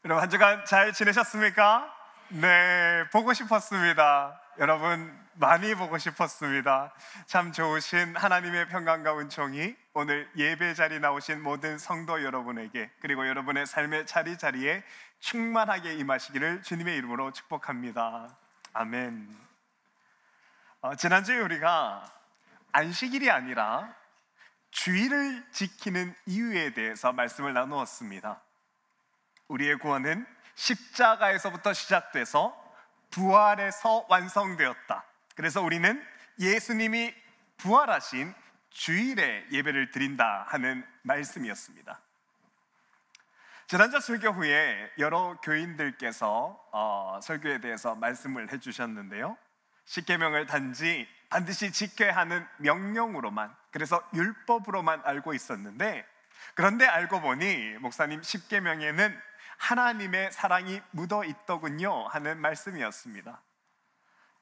여러분 한 주간 잘 지내셨습니까? 네, 보고 싶었습니다. 여러분 많이 보고 싶었습니다. 참 좋으신 하나님의 평강과 은총이 오늘 예배 자리 나오신 모든 성도 여러분에게, 그리고 여러분의 삶의 자리자리에 충만하게 임하시기를 주님의 이름으로 축복합니다. 아멘. 지난주에 우리가 안식일이 아니라 주일을 지키는 이유에 대해서 말씀을 나누었습니다. 우리의 구원은 십자가에서부터 시작돼서 부활에서 완성되었다. 그래서 우리는 예수님이 부활하신 주일에 예배를 드린다 하는 말씀이었습니다. 지난주 설교 후에 여러 교인들께서 설교에 대해서 말씀을 해주셨는데요, 십계명을 단지 반드시 지켜야 하는 명령으로만, 그래서 율법으로만 알고 있었는데, 그런데 알고 보니 목사님 십계명에는 하나님의 사랑이 묻어 있더군요 하는 말씀이었습니다.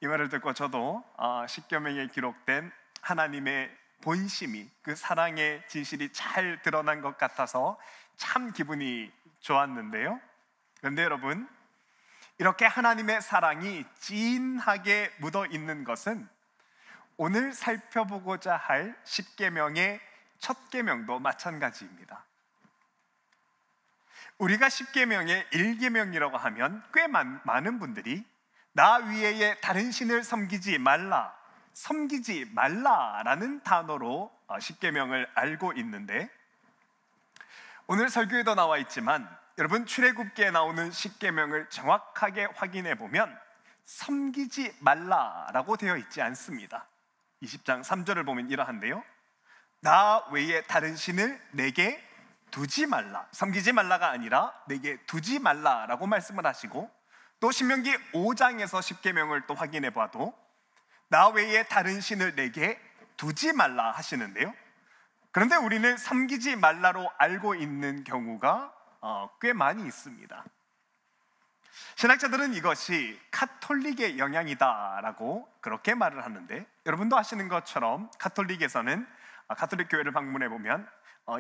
이 말을 듣고 저도 십계명에 기록된 하나님의 본심이, 그 사랑의 진실이 잘 드러난 것 같아서 참 기분이 좋았는데요, 그런데 여러분, 이렇게 하나님의 사랑이 진하게 묻어 있는 것은 오늘 살펴보고자 할 십계명의 첫 계명도 마찬가지입니다. 우리가 십계명의 1계명이라고 하면 꽤 많은 분들이 나 위에의 다른 신을 섬기지 말라라는 단어로 십계명을 알고 있는데, 오늘 설교에도 나와 있지만 여러분, 출애굽기에 나오는 십계명을 정확하게 확인해 보면 섬기지 말라라고 되어 있지 않습니다. 20장 3절을 보면 이러한데요, 나 외에 다른 신을 내게 두지 말라, 섬기지 말라가 아니라 내게 두지 말라라고 말씀을 하시고, 또 신명기 5장에서 십계명을 또 확인해 봐도 나 외에 다른 신을 내게 두지 말라 하시는데요, 그런데 우리는 섬기지 말라로 알고 있는 경우가 꽤 많이 있습니다. 신학자들은 이것이 카톨릭의 영향이다라고 그렇게 말을 하는데, 여러분도 아시는 것처럼 카톨릭에서는 카톨릭 교회를 방문해 보면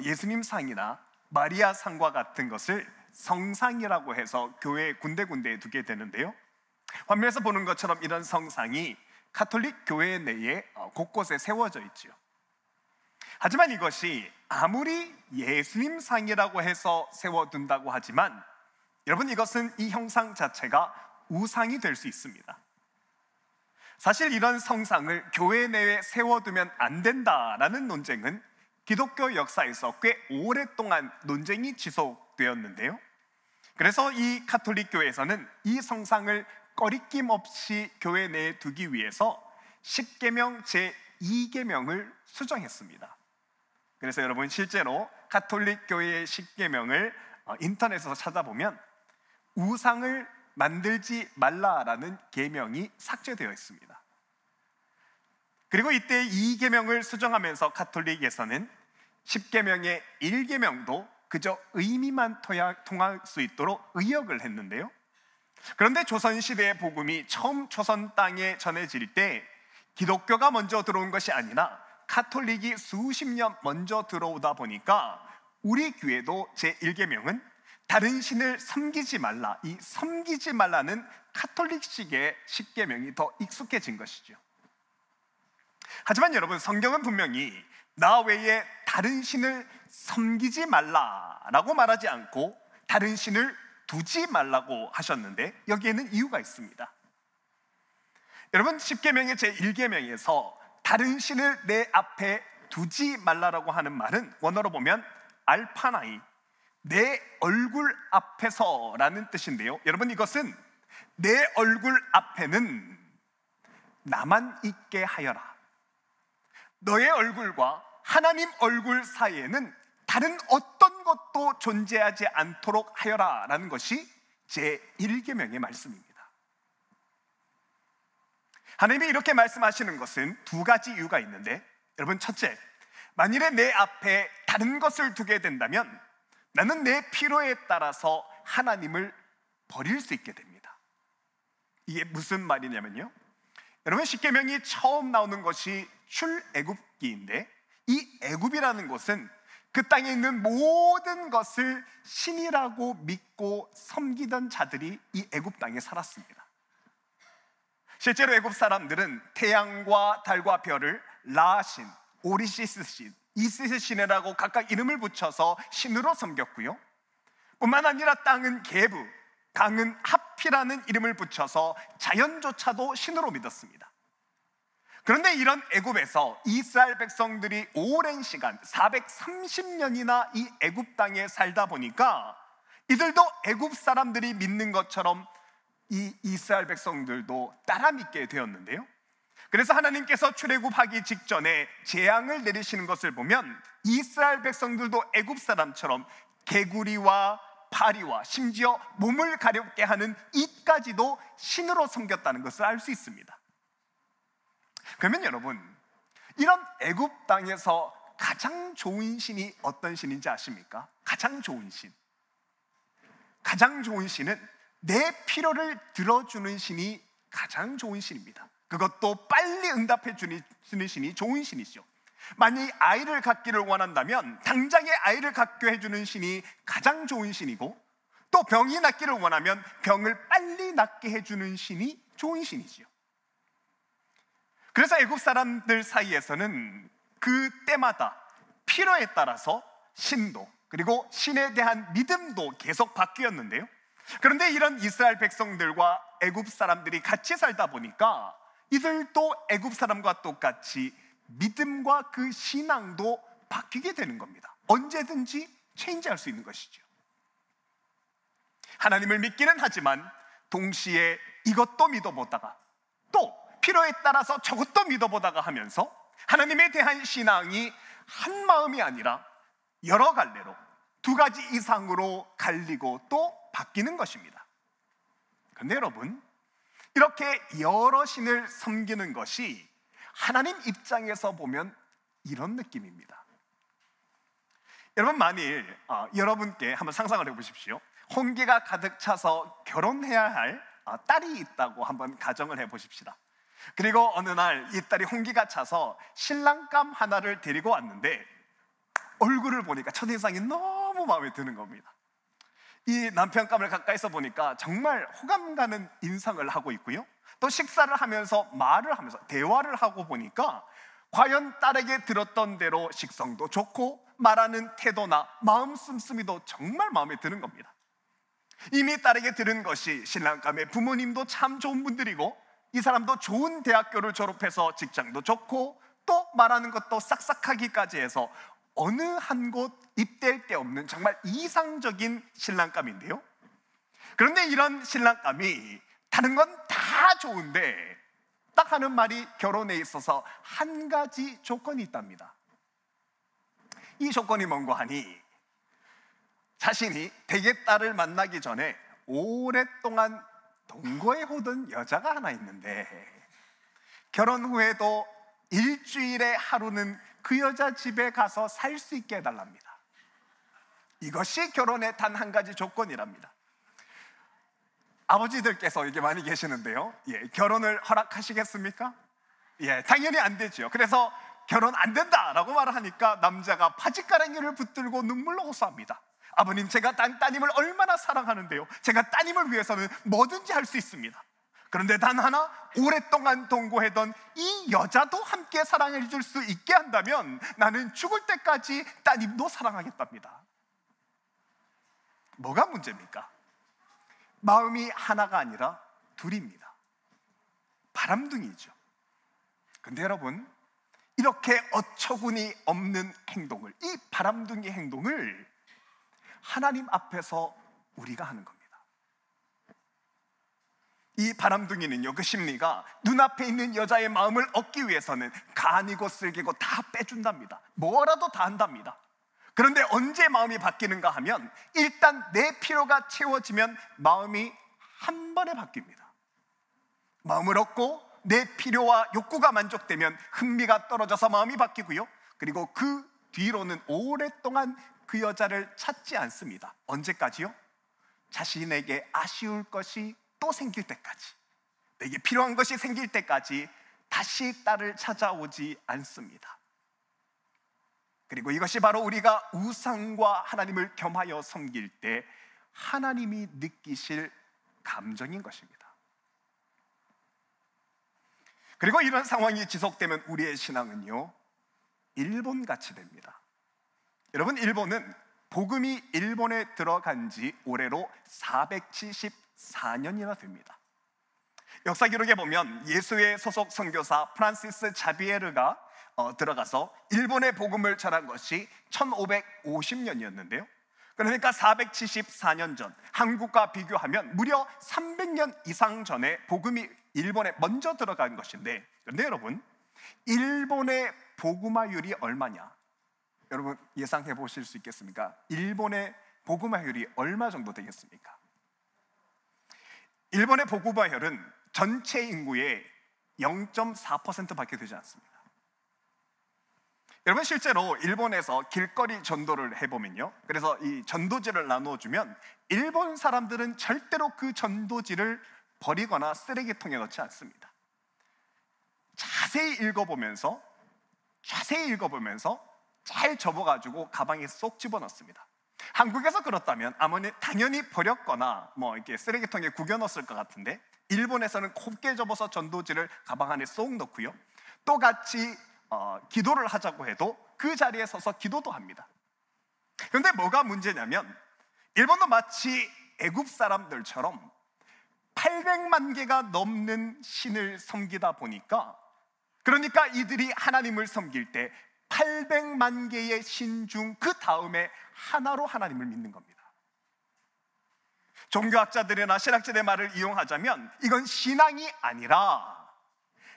예수님 상이나 마리아 상과 같은 것을 성상이라고 해서 교회 군데군데에 두게 되는데요, 화면에서 보는 것처럼 이런 성상이 카톨릭 교회 내에 곳곳에 세워져 있죠. 하지만 이것이 아무리 예수님 상이라고 해서 세워둔다고 하지만 여러분, 이것은 이 형상 자체가 우상이 될 수 있습니다. 사실 이런 성상을 교회 내에 세워두면 안 된다라는 논쟁은 기독교 역사에서 꽤 오랫동안 논쟁이 지속되었는데요, 그래서 이 카톨릭 교회에서는 이 성상을 꺼리낌 없이 교회 내에 두기 위해서 십계명 제2계명을 수정했습니다. 그래서 여러분, 실제로 카톨릭 교회의 십계명을 인터넷에서 찾아보면 우상을 만들지 말라라는 계명이 삭제되어 있습니다. 그리고 이때 2계명을 수정하면서 카톨릭에서는 십계명의 1계명도 그저 의미만 통할 수 있도록 의역을 했는데요, 그런데 조선시대의 복음이 처음 조선 땅에 전해질 때 기독교가 먼저 들어온 것이 아니라 카톨릭이 수십 년 먼저 들어오다 보니까 우리 교회도 제1계명은 다른 신을 섬기지 말라, 이 섬기지 말라는 카톨릭식의 십계명이 더 익숙해진 것이죠. 하지만 여러분, 성경은 분명히 나 외에 다른 신을 섬기지 말라라고 말하지 않고 다른 신을 두지 말라고 하셨는데, 여기에는 이유가 있습니다. 여러분, 십계명의 제1계명에서 다른 신을 내 앞에 두지 말라라고 하는 말은 원어로 보면 알파나이, 내 얼굴 앞에서라는 뜻인데요, 여러분, 이것은 내 얼굴 앞에는 나만 있게 하여라, 너의 얼굴과 하나님 얼굴 사이에는 다른 어떤 것도 존재하지 않도록 하여라 라는 것이 제1계명의 말씀입니다. 하나님이 이렇게 말씀하시는 것은 두 가지 이유가 있는데, 여러분, 첫째, 만일에 내 앞에 다른 것을 두게 된다면 나는 내 필요에 따라서 하나님을 버릴 수 있게 됩니다. 이게 무슨 말이냐면요, 여러분, 십계명이 처음 나오는 것이 출애굽기인데, 이 애굽이라는 곳은 그 땅에 있는 모든 것을 신이라고 믿고 섬기던 자들이 이 애굽 땅에 살았습니다. 실제로 애굽 사람들은 태양과 달과 별을 라신, 오리시스 신, 이시스 신이라고 각각 이름을 붙여서 신으로 섬겼고요, 뿐만 아니라 땅은 게브, 강은 하피라는 이름을 붙여서 자연조차도 신으로 믿었습니다. 그런데 이런 애굽에서 이스라엘 백성들이 오랜 시간 430년이나 이 애굽 땅에 살다 보니까 이들도 애굽 사람들이 믿는 것처럼 이 이스라엘 백성들도 따라 믿게 되었는데요, 그래서 하나님께서 출애굽하기 직전에 재앙을 내리시는 것을 보면 이스라엘 백성들도 애굽 사람처럼 개구리와 파리와 심지어 몸을 가렵게 하는 이까지도 신으로 섬겼다는 것을 알 수 있습니다. 그러면 여러분, 이런 애굽 땅에서 가장 좋은 신이 어떤 신인지 아십니까? 가장 좋은 신, 가장 좋은 신은 내 필요를 들어주는 신이 가장 좋은 신입니다. 그것도 빨리 응답해 주는 신이 좋은 신이죠. 만약 아이를 갖기를 원한다면 당장에 아이를 갖게 해주는 신이 가장 좋은 신이고, 또 병이 낫기를 원하면 병을 빨리 낫게 해주는 신이 좋은 신이죠. 그래서 애굽 사람들 사이에서는 그 때마다 필요에 따라서 신도, 그리고 신에 대한 믿음도 계속 바뀌었는데요, 그런데 이런 이스라엘 백성들과 애굽 사람들이 같이 살다 보니까 이들도 애굽 사람과 똑같이 믿음과 그 신앙도 바뀌게 되는 겁니다. 언제든지 체인지할 수 있는 것이죠. 하나님을 믿기는 하지만 동시에 이것도 믿어보다가 또 필요에 따라서 저것도 믿어보다가 하면서 하나님에 대한 신앙이 한 마음이 아니라 여러 갈래로, 두 가지 이상으로 갈리고 또 바뀌는 것입니다. 그런데 여러분, 이렇게 여러 신을 섬기는 것이 하나님 입장에서 보면 이런 느낌입니다. 여러분, 만일 여러분께 한번 상상을 해보십시오. 홍기가 가득 차서 결혼해야 할 딸이 있다고 한번 가정을 해보십시다. 그리고 어느 날 이 딸이 홍기가 차서 신랑감 하나를 데리고 왔는데 얼굴을 보니까 첫인상이 너무 마음에 드는 겁니다. 이 남편감을 가까이서 보니까 정말 호감 가는 인상을 하고 있고요, 또 식사를 하면서 말을 하면서 대화를 하고 보니까 과연 딸에게 들었던 대로 식성도 좋고 말하는 태도나 마음 씀씀이도 정말 마음에 드는 겁니다. 이미 딸에게 들은 것이 신랑감의 부모님도 참 좋은 분들이고, 이 사람도 좋은 대학교를 졸업해서 직장도 좋고 또 말하는 것도 싹싹하기까지 해서 어느 한 곳 입댈 데 없는 정말 이상적인 신랑감인데요, 그런데 이런 신랑감이 다른 건 다 좋은데 딱 하는 말이 결혼에 있어서 한 가지 조건이 있답니다. 이 조건이 뭔고 하니, 자신이 대개딸을 만나기 전에 오랫동안 동거해 오던 여자가 하나 있는데 결혼 후에도 일주일에 하루는 그 여자 집에 가서 살 수 있게 해달랍니다. 이것이 결혼의 단 한 가지 조건이랍니다. 아버지들께서 이게 많이 계시는데요, 결혼을 허락하시겠습니까? 당연히 안 되죠. 그래서 결혼 안 된다라고 말을 하니까 남자가 바짓가랑이를 붙들고 눈물로 호소합니다. 아버님, 제가 따님을 얼마나 사랑하는데요, 제가 따님을 위해서는 뭐든지 할 수 있습니다. 그런데 단 하나, 오랫동안 동거했던 이 여자도 함께 사랑해 줄 수 있게 한다면 나는 죽을 때까지 따님도 사랑하겠답니다. 뭐가 문제입니까? 마음이 하나가 아니라 둘입니다. 바람둥이죠. 근데 여러분, 이렇게 어처구니 없는 행동을, 이 바람둥이 행동을 하나님 앞에서 우리가 하는 겁니다. 이 바람둥이는요, 그 심리가 눈앞에 있는 여자의 마음을 얻기 위해서는 간이고 쓸개고 다 빼준답니다. 뭐라도 다 한답니다. 그런데 언제 마음이 바뀌는가 하면 일단 내 필요가 채워지면 마음이 한 번에 바뀝니다. 마음을 얻고 내 필요와 욕구가 만족되면 흥미가 떨어져서 마음이 바뀌고요, 그리고 그 뒤로는 오랫동안 그 여자를 찾지 않습니다. 언제까지요? 자신에게 아쉬울 것이 또 생길 때까지, 내게 필요한 것이 생길 때까지 다시 딸을 찾아오지 않습니다. 그리고 이것이 바로 우리가 우상과 하나님을 겸하여 섬길 때 하나님이 느끼실 감정인 것입니다. 그리고 이런 상황이 지속되면 우리의 신앙은요, 일본같이 됩니다. 여러분, 일본은 복음이 일본에 들어간 지 올해로 474년이나 됩니다. 역사 기록에 보면 예수의 소속 선교사 프란시스 자비에르가 들어가서 일본의 복음을 전한 것이 1550년이었는데요. 그러니까 474년 전, 한국과 비교하면 무려 300년 이상 전에 복음이 일본에 먼저 들어간 것인데, 그런데 여러분, 일본의 복음화율이 얼마냐? 여러분 예상해 보실 수 있겠습니까? 일본의 복음화율이 얼마 정도 되겠습니까? 일본의 복음화율은 전체 인구의 0.4%밖에 되지 않습니다. 여러분, 실제로 일본에서 길거리 전도를 해보면요, 그래서 이 전도지를 나누어주면 일본 사람들은 절대로 그 전도지를 버리거나 쓰레기통에 넣지 않습니다. 자세히 읽어보면서 잘 접어가지고 가방에 쏙 집어넣습니다. 한국에서 그렇다면 당연히 버렸거나 이렇게 쓰레기통에 구겨 넣었을 것 같은데, 일본에서는 곱게 접어서 전도지를 가방 안에 쏙 넣고요, 또 같이 기도를 하자고 해도 그 자리에 서서 기도도 합니다. 그런데 뭐가 문제냐면, 일본도 마치 애굽 사람들처럼 800만 개가 넘는 신을 섬기다 보니까, 그러니까 이들이 하나님을 섬길 때 800만 개의 신 중 그 다음에 하나로 하나님을 믿는 겁니다. 종교학자들이나 신학자들의 말을 이용하자면 이건 신앙이 아니라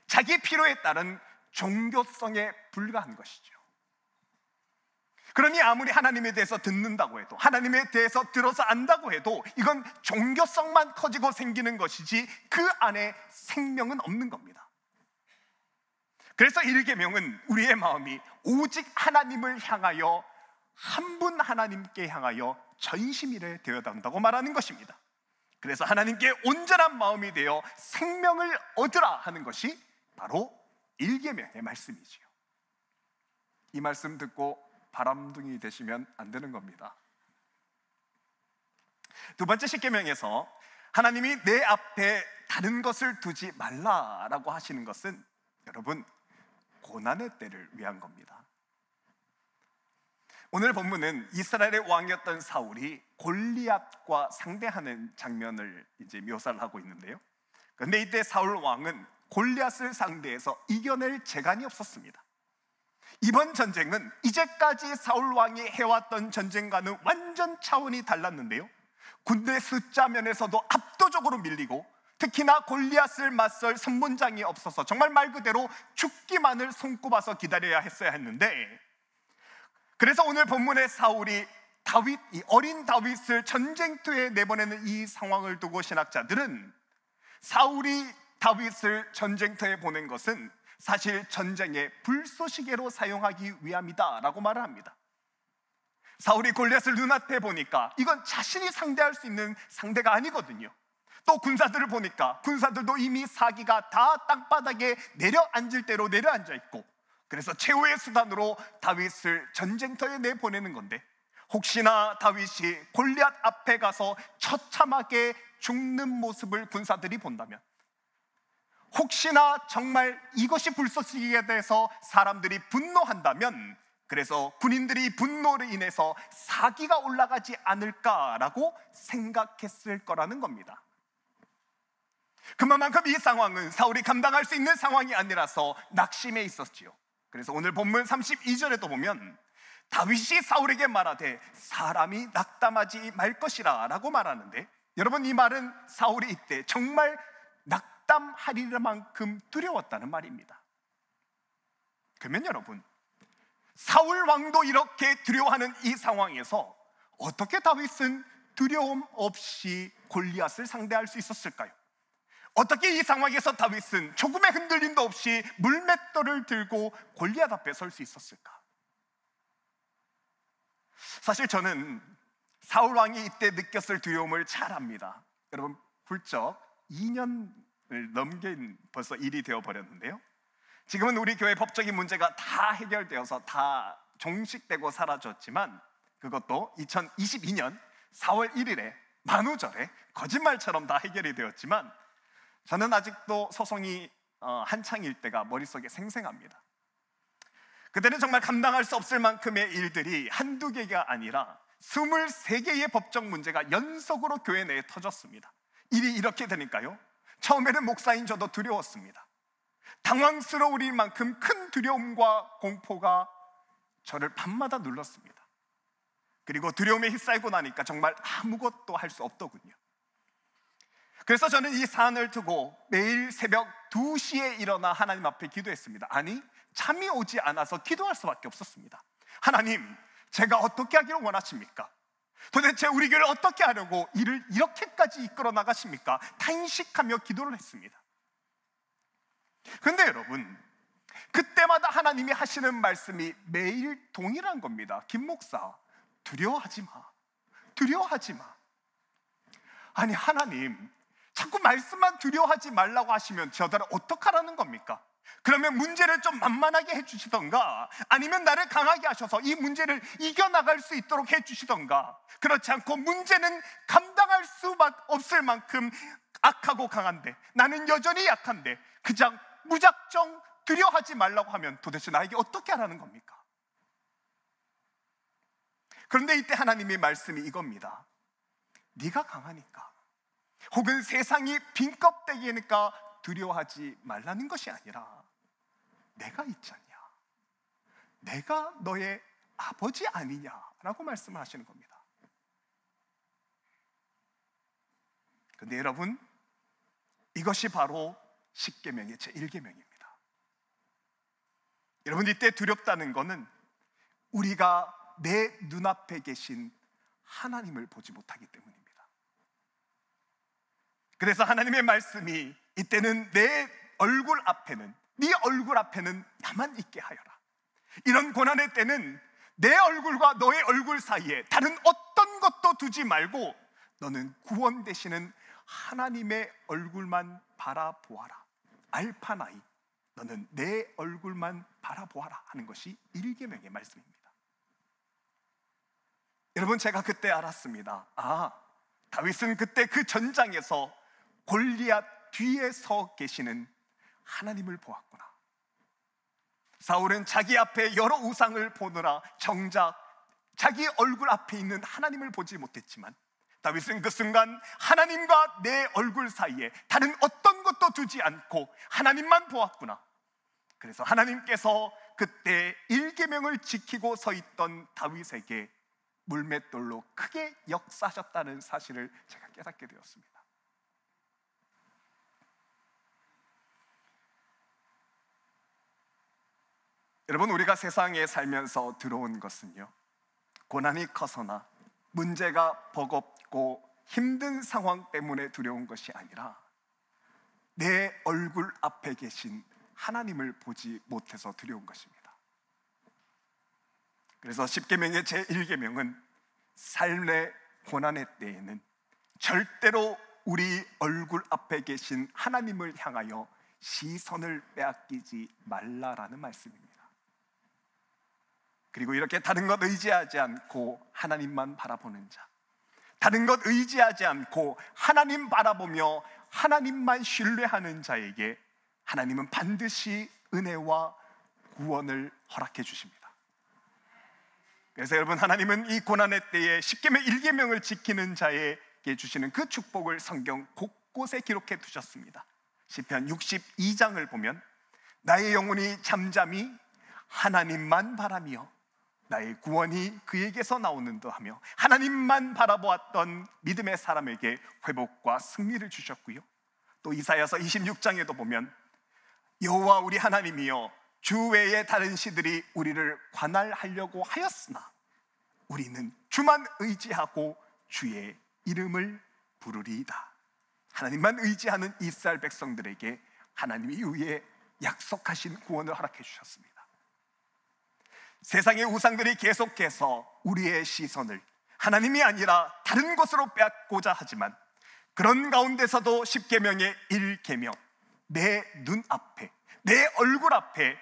자기 필요에 따른 종교성에 불과한 것이죠. 그러니 아무리 하나님에 대해서 듣는다고 해도, 하나님에 대해서 들어서 안다고 해도 이건 종교성만 커지고 생기는 것이지 그 안에 생명은 없는 겁니다. 그래서 1계명은 우리의 마음이 오직 하나님을 향하여, 한 분 하나님께 향하여 전심이래 되어야 한다고 말하는 것입니다. 그래서 하나님께 온전한 마음이 되어 생명을 얻으라 하는 것이 바로 1계명의 말씀이지요. 이 말씀 듣고 바람둥이 되시면 안 되는 겁니다. 두 번째 10계명에서 하나님이 내 앞에 다른 것을 두지 말라라고 하시는 것은, 여러분, 고난의 때를 위한 겁니다. 오늘 본문은 이스라엘의 왕이었던 사울이 골리앗과 상대하는 장면을 이제 묘사를 하고 있는데요. 그런데 이때 사울 왕은 골리앗을 상대해서 이겨낼 재간이 없었습니다. 이번 전쟁은 이제까지 사울 왕이 해왔던 전쟁과는 완전 차원이 달랐는데요, 군대 숫자 면에서도 압도적으로 밀리고, 특히나 골리앗을 맞설 선문장이 없어서 정말 말 그대로 죽기만을 손꼽아서 기다려야 했어야 했는데, 그래서 오늘 본문의 사울이 이 어린 다윗을 전쟁터에 내보내는 이 상황을 두고 신학자들은 사울이 다윗을 전쟁터에 보낸 것은 사실 전쟁의 불쏘시개로 사용하기 위함이다라고 말을 합니다. 사울이 골리앗을 눈앞에 보니까 이건 자신이 상대할 수 있는 상대가 아니거든요. 또 군사들을 보니까 군사들도 이미 사기가 다 땅바닥에 내려앉을 대로 내려앉아 있고, 그래서 최후의 수단으로 다윗을 전쟁터에 내보내는 건데, 혹시나 다윗이 골리앗 앞에 가서 처참하게 죽는 모습을 군사들이 본다면, 혹시나 정말 이것이 불쏘시개에 대해서 사람들이 분노한다면, 그래서 군인들이 분노로 인해서 사기가 올라가지 않을까라고 생각했을 거라는 겁니다. 그만큼 이 상황은 사울이 감당할 수 있는 상황이 아니라서 낙심해 있었지요. 그래서 오늘 본문 32절에도 보면 다윗이 사울에게 말하되 사람이 낙담하지 말 것이라 라고 말하는데, 여러분, 이 말은 사울이 이때 정말 낙담하리만큼 두려웠다는 말입니다. 그러면 여러분, 사울 왕도 이렇게 두려워하는 이 상황에서 어떻게 다윗은 두려움 없이 골리앗을 상대할 수 있었을까요? 어떻게 이 상황에서 다윗은 조금의 흔들림도 없이 물맷돌을 들고 골리앗 앞에 설 수 있었을까? 사실 저는 사울 왕이 이때 느꼈을 두려움을 잘 압니다. 여러분, 훌쩍 2년을 넘긴 벌써 일이 되어버렸는데요, 지금은 우리 교회 법적인 문제가 다 해결되어서 다 종식되고 사라졌지만 그것도 2022년 4월 1일에 만우절에 거짓말처럼 다 해결이 되었지만 저는 아직도 소송이 한창일 때가 머릿속에 생생합니다. 그때는 정말 감당할 수 없을 만큼의 일들이 한두 개가 아니라 23개의 법적 문제가 연속으로 교회 내에 터졌습니다. 일이 이렇게 되니까요, 처음에는 목사인 저도 두려웠습니다. 당황스러울 만큼 큰 두려움과 공포가 저를 밤마다 눌렀습니다. 그리고 두려움에 휩싸이고 나니까 정말 아무것도 할 수 없더군요. 그래서 저는 이 사안을 두고 매일 새벽 2시에 일어나 하나님 앞에 기도했습니다. 아니, 잠이 오지 않아서 기도할 수밖에 없었습니다. 하나님, 제가 어떻게 하기를 원하십니까? 도대체 우리 교회를 어떻게 하려고 일을 이렇게까지 이끌어 나가십니까? 탄식하며 기도를 했습니다. 그런데 여러분, 그때마다 하나님이 하시는 말씀이 매일 동일한 겁니다. 김 목사, 두려워하지 마. 두려워하지 마. 아니, 하나님 자꾸 말씀만 두려워하지 말라고 하시면 저들은 어떡하라는 겁니까? 그러면 문제를 좀 만만하게 해주시던가, 아니면 나를 강하게 하셔서 이 문제를 이겨나갈 수 있도록 해주시던가, 그렇지 않고 문제는 감당할 수 없을 만큼 악하고 강한데 나는 여전히 약한데 그냥 무작정 두려워하지 말라고 하면 도대체 나에게 어떻게 하라는 겁니까? 그런데 이때 하나님의 말씀이 이겁니다. 네가 강하니까, 혹은 세상이 빈 껍데기니까 두려워하지 말라는 것이 아니라 내가 있지 않냐, 내가 너의 아버지 아니냐라고 말씀을 하시는 겁니다. 그런데 여러분, 이것이 바로 십계명의 제1계명입니다. 여러분, 이때 두렵다는 것은 우리가 내 눈앞에 계신 하나님을 보지 못하기 때문입니다. 그래서 하나님의 말씀이 이때는 내 얼굴 앞에는, 네 얼굴 앞에는 나만 있게 하여라. 이런 고난의 때는 내 얼굴과 너의 얼굴 사이에 다른 어떤 것도 두지 말고 너는 구원 되시는 하나님의 얼굴만 바라보아라. 알파나이, 너는 내 얼굴만 바라보아라 하는 것이 1계명의 말씀입니다. 여러분, 제가 그때 알았습니다. 다윗은 그때 그 전장에서 골리앗 뒤에 서 계시는 하나님을 보았구나. 사울은 자기 앞에 여러 우상을 보느라 정작 자기 얼굴 앞에 있는 하나님을 보지 못했지만 다윗은 그 순간 하나님과 내 얼굴 사이에 다른 어떤 것도 두지 않고 하나님만 보았구나. 그래서 하나님께서 그때 1계명을 지키고 서 있던 다윗에게 물맷돌로 크게 역사하셨다는 사실을 제가 깨닫게 되었습니다. 여러분, 우리가 세상에 살면서 들어온 것은요, 고난이 커서나 문제가 버겁고 힘든 상황 때문에 두려운 것이 아니라 내 얼굴 앞에 계신 하나님을 보지 못해서 두려운 것입니다. 그래서 십계명의 제1계명은 삶의 고난의 때에는 절대로 우리 얼굴 앞에 계신 하나님을 향하여 시선을 빼앗기지 말라라는 말씀입니다. 그리고 이렇게 다른 것 의지하지 않고 하나님만 바라보는 자, 다른 것 의지하지 않고 하나님 바라보며 하나님만 신뢰하는 자에게 하나님은 반드시 은혜와 구원을 허락해 주십니다. 그래서 여러분, 하나님은 이 고난의 때에 십계명 1계명을 지키는 자에게 주시는 그 축복을 성경 곳곳에 기록해 두셨습니다. 시편 62장을 보면 나의 영혼이 잠잠히 하나님만 바라며 나의 구원이 그에게서 나오는도 하며 하나님만 바라보았던 믿음의 사람에게 회복과 승리를 주셨고요, 또 이사야서 26장에도 보면 여호와 우리 하나님이여 주 외에 다른 시들이 우리를 관할하려고 하였으나 우리는 주만 의지하고 주의 이름을 부르리이다. 하나님만 의지하는 이스라엘 백성들에게 하나님이 이후에 약속하신 구원을 허락해 주셨습니다. 세상의 우상들이 계속해서 우리의 시선을 하나님이 아니라 다른 곳으로 빼앗고자 하지만 그런 가운데서도 십계명의 1계명, 내 눈앞에, 내 얼굴 앞에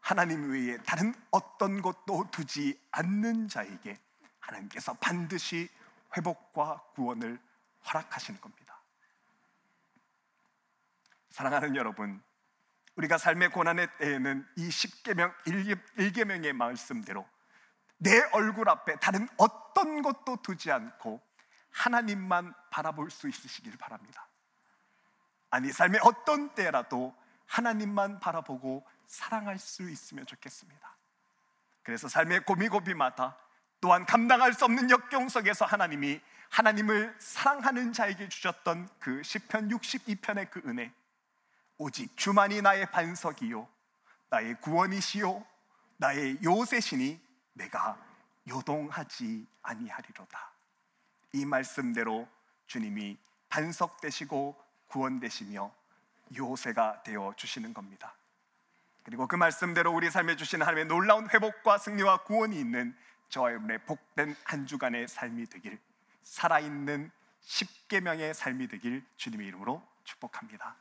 하나님 외에 다른 어떤 것도 두지 않는 자에게 하나님께서 반드시 회복과 구원을 허락하시는 겁니다. 사랑하는 여러분, 우리가 삶의 고난의 때에는 이 십계명 1계명의 말씀대로 내 얼굴 앞에 다른 어떤 것도 두지 않고 하나님만 바라볼 수 있으시길 바랍니다. 아니, 삶의 어떤 때라도 하나님만 바라보고 사랑할 수 있으면 좋겠습니다. 그래서 삶의 고비고비마다 또한 감당할 수 없는 역경 속에서 하나님이 하나님을 사랑하는 자에게 주셨던 그 시편 62편의 그 은혜, 오직 주만이 나의 반석이요 나의 구원이시요 나의 요새시니 내가 요동하지 아니하리로다. 이 말씀대로 주님이 반석 되시고 구원 되시며 요새가 되어 주시는 겁니다. 그리고 그 말씀대로 우리 삶에 주시는 하나님의 놀라운 회복과 승리와 구원이 있는 저와 여러분의 복된 한 주간의 삶이 되길, 살아있는 십계명의 삶이 되길 주님의 이름으로 축복합니다.